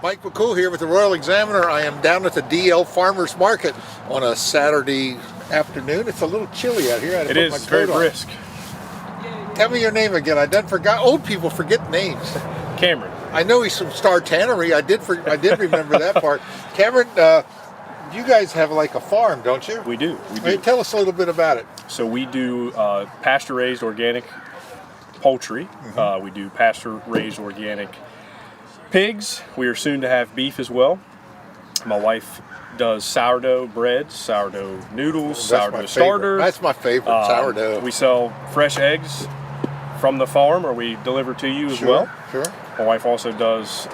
Mike McCool here with the Royal Examiner. I am down at the DL Farmers Market on a Saturday afternoon. It's a little chilly out here. It is. It's very brisk. Tell me your name again. I done forgot. Old people forget names. Cameron. I know he's from Star Tannery. I did remember that part. Cameron, you guys have like a farm, don't you? We do. Hey, tell us a little bit about it. So we do pasture-raised organic poultry. Mm-hmm. We do pasture-raised organic pigs. We are soon to have beef as well. My wife does sourdough breads, sourdough noodles, sourdough starters. That's my favorite, sourdough. We sell fresh eggs from the farm, or we deliver to you as well. Sure. My wife also does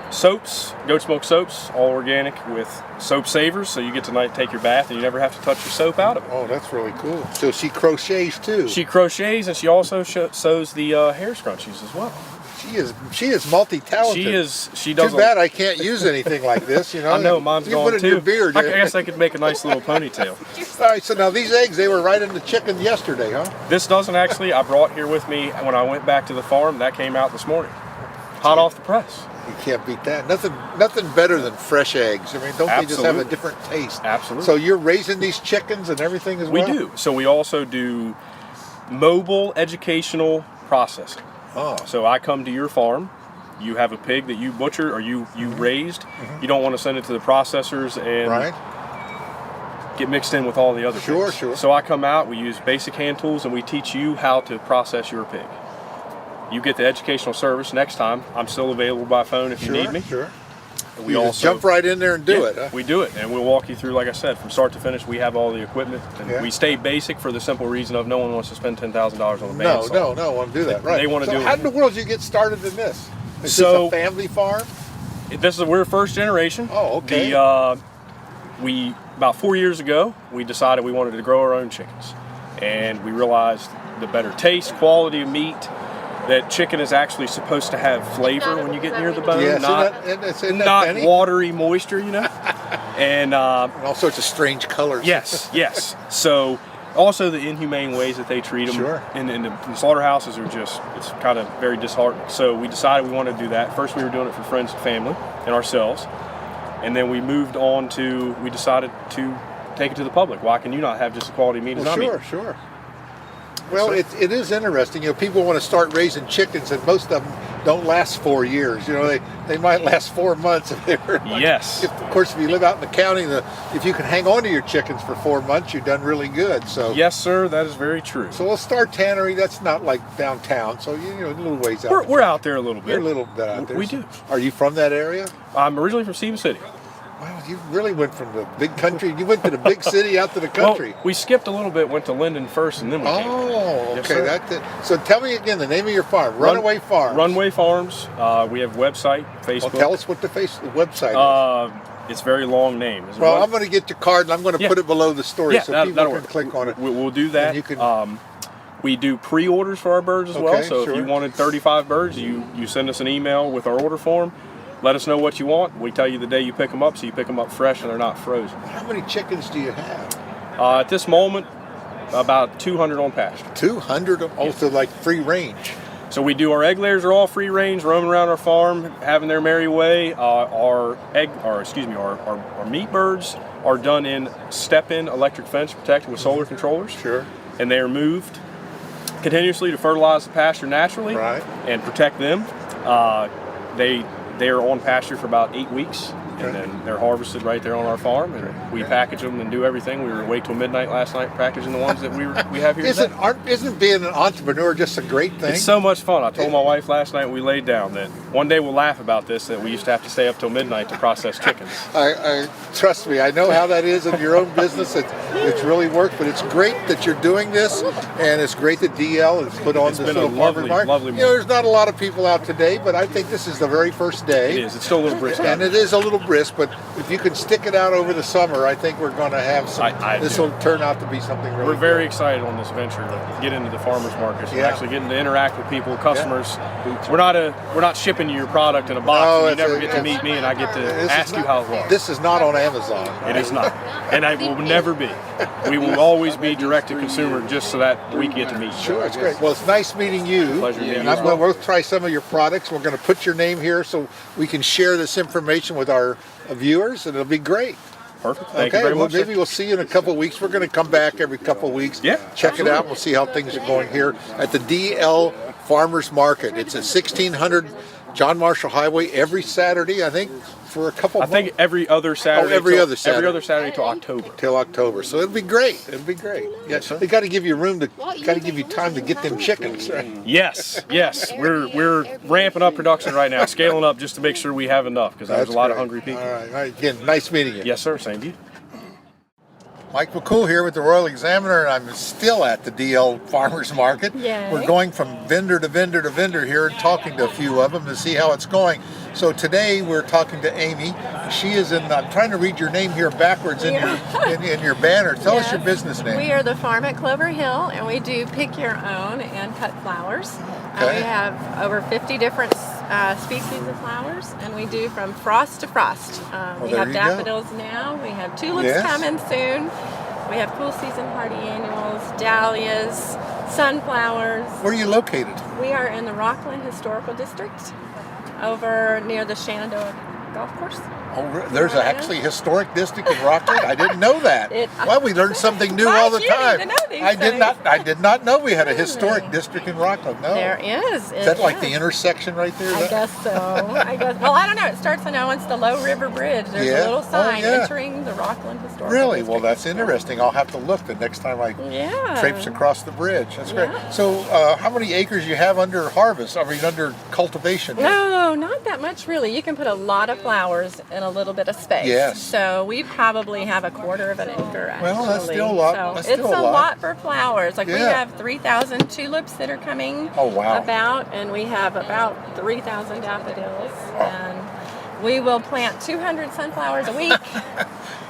soaps, goat's milk soaps, all organic with soap savers, so you get to take your bath and you never have to touch your soap out of it. Oh, that's really cool. So she crochets too. She crochets, and she also sews the hair scrunchies as well. She is multi-talented. She does. Too bad I can't use anything like this. You know. I know, mine's you gone put it too. in your beard. I guess I could make a nice little ponytail. All right. So now these eggs, they were right in the chicken yesterday, huh? This doesn't actually. I brought here with me when I went back to the farm. That came out this morning, hot off the press. You can't beat that. Nothing better than fresh eggs. I mean, don't they just have a different taste? Absolutely. So you're raising these chickens and everything as well? We do. So we also do mobile educational processing. Oh. So I come to your farm. You have a pig that you butchered or you raised. Mm-hmm. You don't want to send it to the processors and get mixed in with all the other pigs. Sure. So I come out, we use basic hand tools, and we teach you how to process your pig. You get the educational service next time. I'm still available by phone if you need me. Sure. We you also just jump right in there and do it. Huh? We do it, and we'll walk you through, like I said, from start to finish. We have all the equipment, and we stay basic for the simple reason of no one wants to spend $10,000 on a bandsaw. No, I want to do that. Right. They want to do it. How in the world did you get started in this? Is this a family farm? We're first generation. Oh, okay. About 4 years ago, we decided we wanted to grow our own chickens, and we realized the better taste, quality of meat. That chicken is actually supposed to have flavor when you get near the bone, not watery moisture, you know, and all sorts of strange colors. Yes. So also the inhumane ways that they treat them in the slaughterhouses it's kind of very disheartening. So we decided we wanted to do that. First we were doing it for friends and family and ourselves, and then we moved on to, we decided to take it to the public. Why can you not have just the quality meat as I mean? Sure. Well, it is interesting. You know, people want to start raising chickens, and most of them don't last 4 years. You know, they might last 4 months. If they were of course, if you live out in the county, if you can hang on to your chickens for 4 months, you've done really good. So yes, sir, that is very true. So we'll start Tannery. That's not like downtown, so you know, a little ways out. We're out there a little bit. You're a little bit out there. We do. Are you from that area? I'm originally from Steven City. Wow, you really went from the big country. You went to the big city out to the country. Well, we skipped a little bit, went to Linden first, and then we came. Oh, okay. Yes, so tell me again the name of your farm. Runaway Farms. Runway Farms. We have a website, Facebook. Well, tell us what the website is. It's a very long name. Well, I'm going to get your card, and I'm going to put it below the story so people can click on it. We'll do that. We do pre-orders for our birds as well. So if you wanted 35 birds, you send us an email with our order form. Let us know what you want. We tell you the day you pick them up, so you pick them up fresh and they're not frozen. How many chickens do you have? At this moment, about 200 on pasture. 200? Also like free range? So we do, our egg layers are all free range, roaming around our farm, having their merry way. Our meat birds are done in step-in electric fence protected with solar controllers. Sure. And they are moved continuously to fertilize the pasture naturally and protect them. They are on pasture for about 8 weeks, and then they're harvested right there on our farm, and we package them and do everything. We were awake till midnight last night packaging the ones that we have here today. Isn't being an entrepreneur just a great thing? It's so much fun. I told my wife last night we laid down that one day we'll laugh about this, that we used to have to stay up till midnight to process chickens. Trust me, I know how that is in your own business. It's really worked, but it's great that you're doing this, and it's great that DL has put on this little farmer's market. You know, there's not a lot of people out today, but I think this is the very first day. It is. It's still a little brisk. And it is a little brisk, but if you can stick it out over the summer, I think we're going to have some. This will turn out to be something really. We're very excited on this venture to get into the farmers markets and actually getting to interact with people, customers. We're not shipping you your product in a box. No, and you never get to meet me, and I get to ask you how it was. This is not on Amazon. It is not, and it will never be. We will always be direct to consumer, just so that we get to meet you. Sure, it's great. Well, it's nice meeting you. Pleasure meeting you. And we'll try some of your products. We're going to put your name here so we can share this information with our viewers, and it'll be great. Perfect. Thank you very much. Maybe we'll see you in a couple of weeks. We're going to come back every couple of weeks. Yeah, check it out. We'll see how things are going here at the DL Farmers Market. It's at 1600 John Marshall Highway every Saturday, I think, for a couple months. I think every other Saturday. Every other Saturday. Every other Saturday till October. Till October. So it'll be great. It'll be great. Yeah, they got to give you room to, got to give you time to get them chickens, right? Yes. We're ramping up production right now, scaling up just to make sure we have enough, because there's a lot of hungry people. All right. Again, nice meeting you. Yes, sir. Same to you. Mike McCool here with the Royal Examiner, and I'm still at the DL Farmers Market. Yay. We're going from vendor to vendor to vendor here and talking to a few of them to see how it's going. So today we're talking to Amy. She is in, I'm trying to read your name here backwards in your banner. Tell us your business name. We are the farm at Clover Hill, and we do pick your own and cut flowers. Okay. We have over 50 different species of flowers, and we do from frost to frost. We have daffodils now. We have tulips coming soon. We have cool season hardy annuals, dahlias, sunflowers. Where are you located? We are in the Rockland Historical District, over near the Shenandoah Golf Course. Oh, there's actually a historic district in Rockland. I didn't know that. Well, we learn something new all the time. I did not know we had a historic district in Rockland. No, there is. Is that like the intersection right there? I guess so. Well, I don't know. It starts in it's the Low River Bridge. There's a little sign entering the Rockland Historical Really? District. Well, that's interesting. I'll have to look the next time I traipse across the bridge. That's great. So, how many acres you have under harvest? I mean, under cultivation? No, not that much really. You can put a lot of flowers in a little bit of space. Yes. So we probably have a quarter of an acre actually. Well, that's still a lot. So it's a lot for flowers. Like we have 3,000 tulips that are coming about, and we have about 3,000 daffodils. And we will plant 200 sunflowers a week.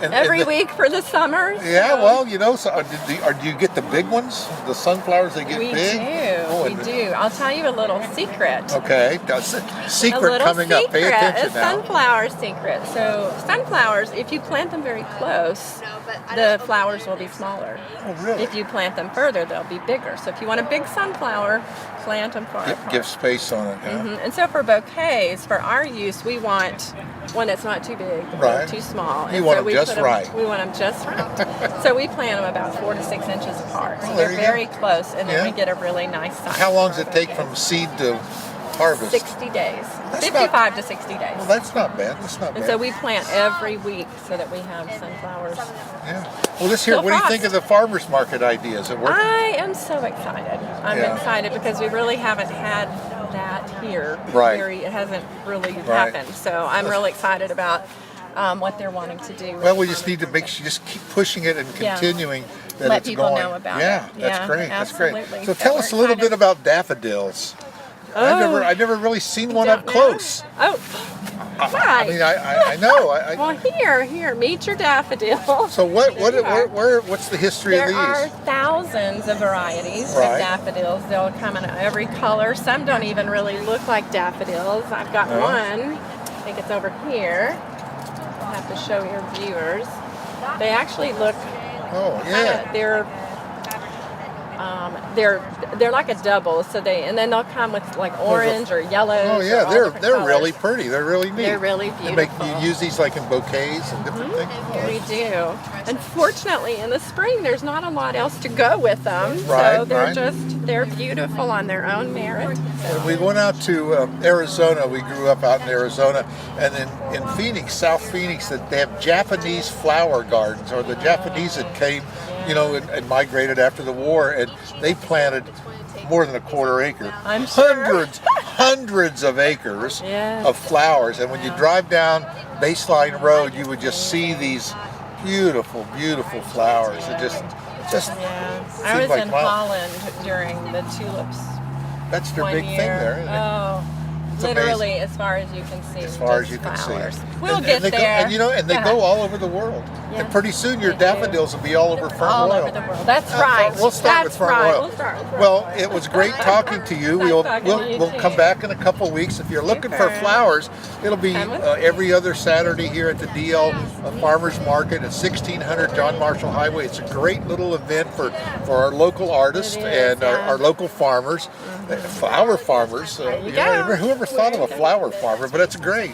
Every week for the summer. Yeah, well, so do you get the big ones? The sunflowers, they get big? We do. I'll tell you a little secret. Okay. Secret coming up. Pay attention now. Sunflower secret. So sunflowers, if you plant them very close, the flowers will be smaller. Oh, really? If you plant them further, they'll be bigger. So if you want a big sunflower, plant them far apart. Give space on it, And so for bouquets, for our use, we want one that's not too big or too small. You want them just right. We want them just right. So we plant them about 4 to 6 inches apart. So they're very close, and then we get a really nice size. How long does it take from seed to harvest? 60 days. 55 to 60 days. Well, that's not bad. And so we plant every week so that we have sunflowers. Yeah. Well, what do you think of the farmers market idea? Is it working? I am so excited. I'm excited because we really haven't had that here. Right. It hasn't really happened. So I'm really excited about what they're wanting to do. Well, we just need to just keep pushing it and continuing that Let it's people going. know about it. That's great. Absolutely. That's great. So tell us a little bit about daffodils. I've never really seen one up close. Oh, right. I mean, I know. Well, here, meet your daffodil. So what's the history of these? There are thousands of varieties of daffodils. They'll come in every color. Some don't even really look like daffodils. I've got one. I think it's over here. I'll have to show your viewers. They actually look. Oh yeah. They're like a double, so then they'll come with like orange or yellow. Oh yeah, they're really pretty. They're really neat. They're really beautiful. You use these like in bouquets and different things. We do. Unfortunately, in the spring, there's not a lot else to go with them. Right, so they're beautiful on their own merit. So. We went out to Arizona. We grew up out in Arizona, and in Phoenix, South Phoenix, that they have Japanese flower gardens, or the Japanese that came, and migrated after the war, and they planted more than a quarter acre. I'm sure. Hundreds of acres of flowers, and when you drive down Baseline Road, you would just see these beautiful, beautiful flowers. It just I was in Holland during the tulips. That's their big thing there, isn't it? Oh, Literally, as far as you can see. As far as you can see. We'll get there. And they go all over the world. Yes, and pretty soon your daffodils will be all over Front Royal. All over the world. That's right. We'll start with Front Royal. Well, it was great talking to you. We'll come back in a couple weeks. If you're looking for flowers, it'll be every other Saturday here at the DL Farmers Market at 1600 John Marshall Highway. It's a great little event for our local artists and our local farmers. Flower farmers. Whoever thought of a flower farmer, but it's great.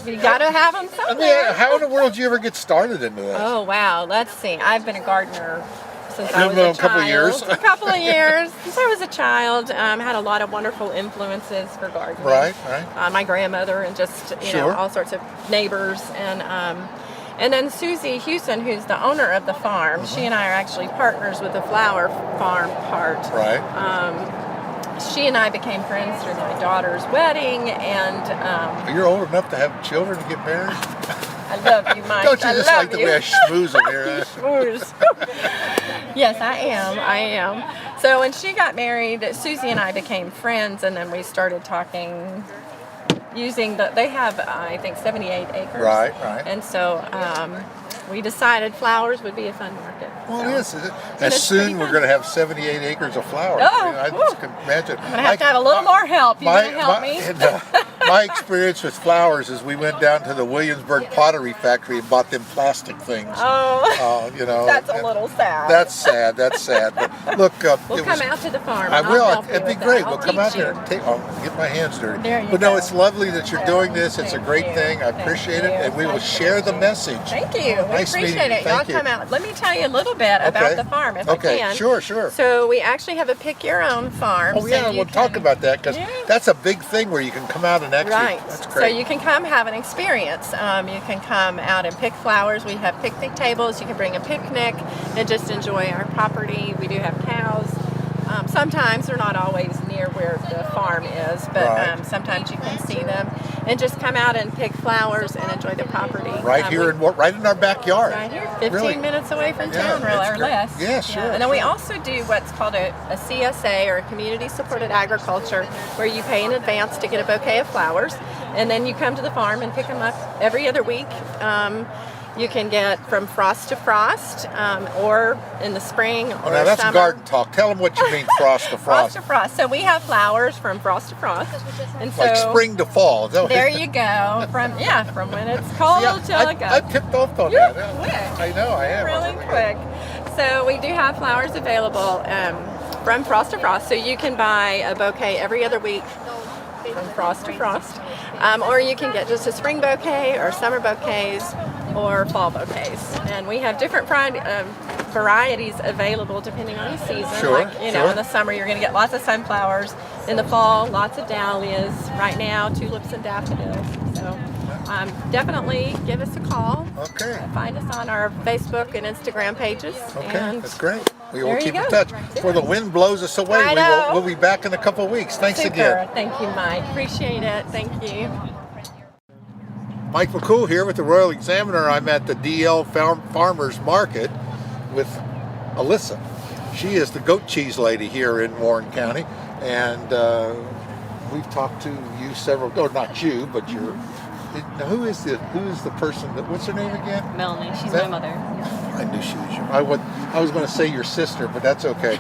You got to have them somewhere. How in the world did you ever get started into this? Oh, wow. Let's see. I've been a gardener since I was a child. Couple of years. A couple of years. Since I was a child, had a lot of wonderful influences for gardening. Right. My grandmother and just, you know, all sorts of neighbors. And then Susie Hewson, who's the owner of the farm, she and I are actually partners with the flower farm part. Right. She and I became friends through my daughter's wedding, and you're old enough to have children to get married. I love you, Mike. Don't you just like the way I schmooze them here? Schmooze. Yes, I am. So when she got married, Susie and I became friends, and then we started talking. They have, I think, 78 acres. Right. And so we decided flowers would be a fun market. Well, it is. And soon we're going to have 78 acres of flowers. I just can imagine. I'm going to have a little more help. You going to help me? My experience with flowers is we went down to the Williamsburg Pottery Factory and bought them plastic things. Oh, that's a little sad. That's sad. But look, we'll come out to the farm. I will. It'd be great. We'll come out there and get my hands dirty. But no, it's lovely that you're doing this. It's a great thing. I appreciate it, and we will share the message. Thank you. Nice we appreciate it. Y'all come out. Let me tell you a little bit about the farm, if I can. Sure. So we actually have a pick your own farm. Oh yeah, we'll talk about that because that's a big thing where you can come out and actually. Right. That's great. So you can come have an experience. You can come out and pick flowers. We have picnic tables. You can bring a picnic and just enjoy our property. We do have cows. Sometimes they're not always near where the farm is, but sometimes you can see them. And just come out and pick flowers and enjoy the property. Right in our backyard. Right here, 15 minutes away from town, or less. Yeah, sure. And then we also do what's called a CSA, or a Community Supported Agriculture, where you pay in advance to get a bouquet of flowers, and then you come to the farm and pick them up every other week. You can get from frost to frost, or in the spring or now that's summer. Garden talk. Tell them what you mean, frost to frost. Frost to frost. So we have flowers from frost to frost, and so like spring to fall. There you go. From when it's cold till it goes. I tipped off on You're that. quick. I know I am. Really quick. So we do have flowers available from frost to frost. So you can buy a bouquet every other week from frost to frost, or you can get just a spring bouquet or summer bouquets or fall bouquets. And we have different varieties available depending on the season. Sure, in the summer you're going to get lots of sunflowers. In the fall, lots of dahlias. Right now, tulips and daffodils. So definitely give us a call. Okay. Find us on our Facebook and Instagram pages. Okay, and that's great. We will keep in touch. Before the wind blows us away, we'll be back in a couple of weeks. Thanks again. Thank you, Mike. Appreciate it. Thank you. Mike McCool here with the Royal Examiner. I'm at the DL Farmers Market with Alyssa. She is the goat cheese lady here in Warren County, and we've talked to you several. Oh, not you, but your. Who is the person that? What's her name again? Melanie. She's my mother. I knew she was your. I was going to say your sister, but that's okay.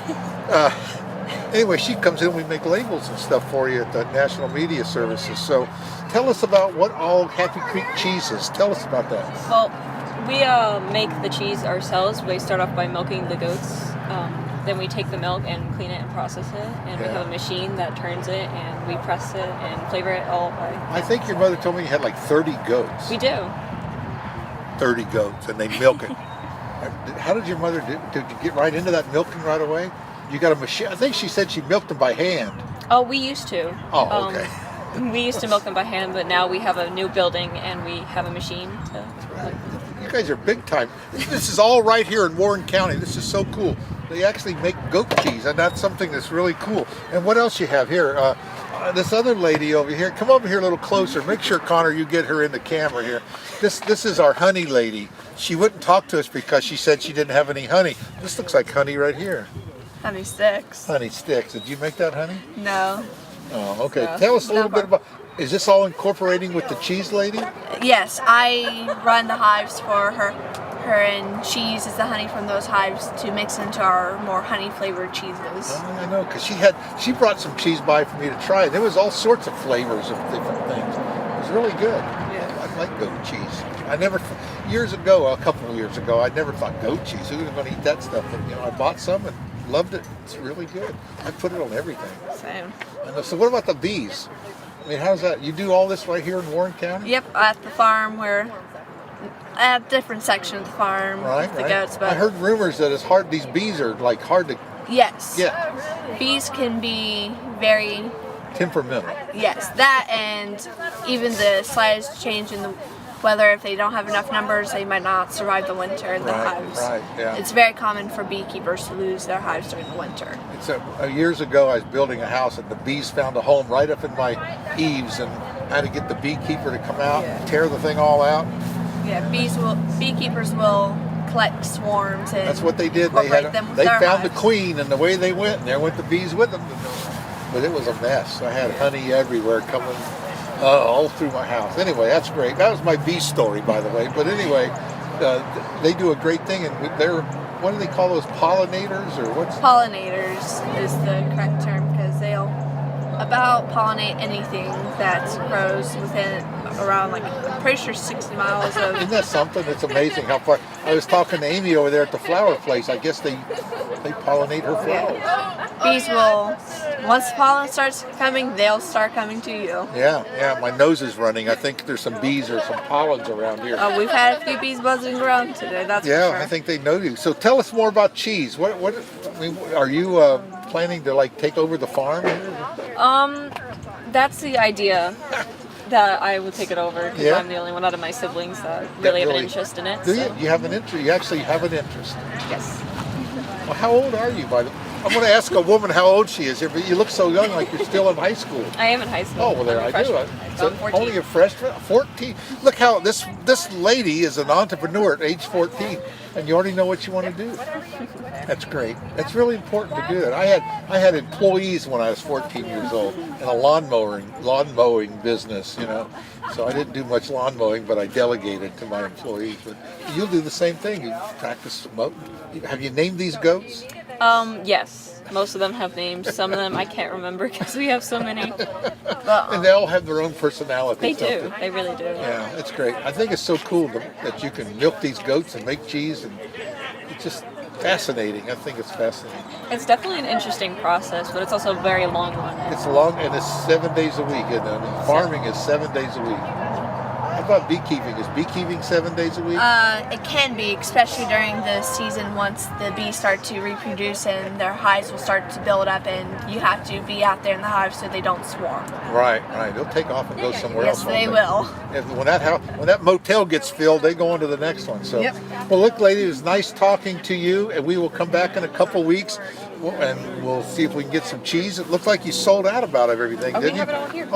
Anyway, she comes in. We make labels and stuff for you at the National Media Services. So, tell us about what all Happy Creek cheese is. Tell us about that. Well, we make the cheese ourselves. We start off by milking the goats. Then we take the milk and clean it and process it. And we have a machine that turns it, and we press it and flavor it all by. I think your mother told me you had like 30 goats. We do. 30 goats, and they milk it. How did your mother do? Did you get right into that milking right away? You got a machine? I think she said she milked them by hand. Oh, we used to. Oh, okay. We used to milk them by hand, but now we have a new building and we have a machine. You guys are big time. This is all right here in Warren County. This is so cool. They actually make goat cheese, and that's something that's really cool. And what else you have here? This other lady over here. Come over here a little closer. Make sure, Connor, you get her in the camera here. This is our honey lady. She wouldn't talk to us because she said she didn't have any honey. This looks like honey right here. Honey sticks. Honey sticks. Did you make that honey? No. Oh, okay. So, Tell us a little bit about. Is this all incorporating with the cheese lady? Yes, I run the hives for her. And she uses the honey from those hives to mix into our more honey flavored cheeses. Oh, I know, because she brought some cheese by for me to try. There was all sorts of flavors of different things. It was really good. Yeah. I like goat cheese. A couple of years ago, I never thought goat cheese. Who was going to eat that stuff? But I bought some and loved it. It's really good. I put it on everything. Same. So what about the bees? I mean, how's that? You do all this right here in Warren County? Yep, at the farm where. At different section of the farm, the goats. But I heard rumors that it's hard. These bees are like hard to. Yes. Yeah. Bees can be very temperamental. Yes, that and even the slightest change in the weather. If they don't have enough numbers, they might not survive the winter in the hives. Right. Yeah. It's very common for beekeepers to lose their hives during the winter. Years ago, I was building a house, and the bees found a home right up in my eaves, and I had to get the beekeeper to come out and tear the thing all out. Yeah, beekeepers will collect swarms and that's what they did. They found the queen, and the way they went, and there went the bees with them. But it was a mess. I had honey everywhere coming all through my house. Anyway, that's great. That was my bee story, by the way. But anyway, they do a great thing, and what do they call those, pollinators or what's? Pollinators is the correct term because they'll about pollinate anything that grows within around, like, I'm pretty sure 60 miles of... Isn't that something? It's amazing how far... I was talking to Amy over there at the flower place. I guess they pollinate her flowers. Bees will, once the pollen starts coming, they'll start coming to you. Yeah, my nose is running. I think there's some bees or some pollens around here. We've had a few bees buzzing around today, that's for sure. I think they know you. So tell us more about cheese. Are you planning to, like, take over the farm? That's the idea. That I would take it over because I'm the only one out of my siblings that really have an interest in it. Do you? You have an interest? You actually have an interest? Yes. Well, how old are you, by the way? I'm going to ask a woman how old she is here, but you look so young, like you're still in high school. I am in high school. Oh, well, there I do. So I'm only a freshman, 14. Look how this lady is an entrepreneur at age 14, and you already know what you want to do. That's great. That's really important to do that. I had employees when I was 14 years old in a lawn mowing business, So I didn't do much lawn mowing, but I delegated to my employees. But you'll do the same thing. You practice smoke. Have you named these goats? Yes. Most of them have names. Some of them I can't remember because we have so many. But, and they all have their own personality. They do. They really do. Yeah, it's great. I think it's so cool that you can milk these goats and make cheese, and it's just fascinating. I think it's fascinating. It's definitely an interesting process, but it's also a very long one. It's long, and it's 7 days a week. And farming is 7 days a week. How about beekeeping? Is beekeeping 7 days a week? It can be, especially during the season once the bees start to reproduce and their hives will start to build up, and you have to be out there in the hive so they don't swarm. Right. They'll take off and go somewhere else. Yes, they will. When that motel gets filled, they go on to the next one. So, Well, look, lady, it was nice talking to you, and we will come back in a couple weeks. And we'll see if we can get some cheese. It looked like you sold out about everything, didn't you? We have it all here.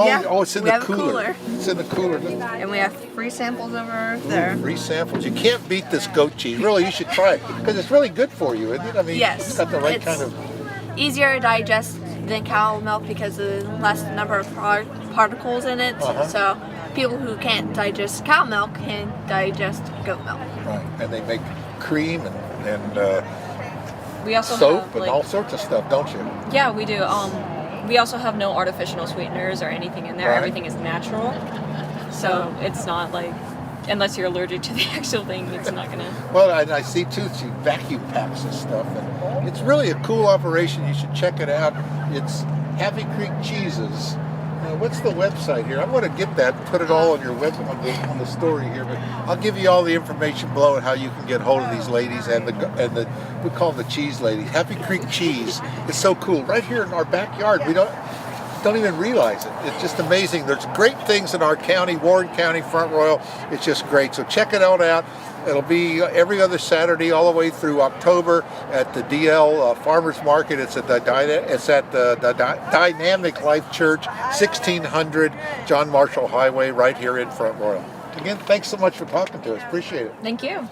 It's in the cooler. It's in the cooler. And we have free samples over there. Free samples. You can't beat this goat cheese. Really, you should try it because it's really good for you, isn't it? I mean, it's got the right kind of... easier to digest than cow milk because of the less number of particles in it. So people who can't digest cow milk can digest goat milk. Right, and they make cream and we also soap have, and all sorts of stuff, don't you? Yeah, we do. We also have no artificial sweeteners or anything in there. Right. Everything is natural. So it's not like, unless you're allergic to the actual thing, it's not gonna... Well, I see too, she vacuum packs this stuff. And it's really a cool operation. You should check it out. It's Happy Creek Cheeses. What's the website here? I'm going to get that, put it all on your web on the story here, but I'll give you all the information below on how you can get hold of these ladies and we call them the cheese ladies. Happy Creek Cheese. It's so cool. Right here in our backyard. We don't even realize it. It's just amazing. There's great things in our county, Warren County, Front Royal. It's just great. So check it out. It'll be every other Saturday all the way through October at the DL Farmers Market. It's at the Dynamic Life Church, 1600 John Marshall Highway, right here in Front Royal. Again, thanks so much for talking to us. Appreciate it. Thank you.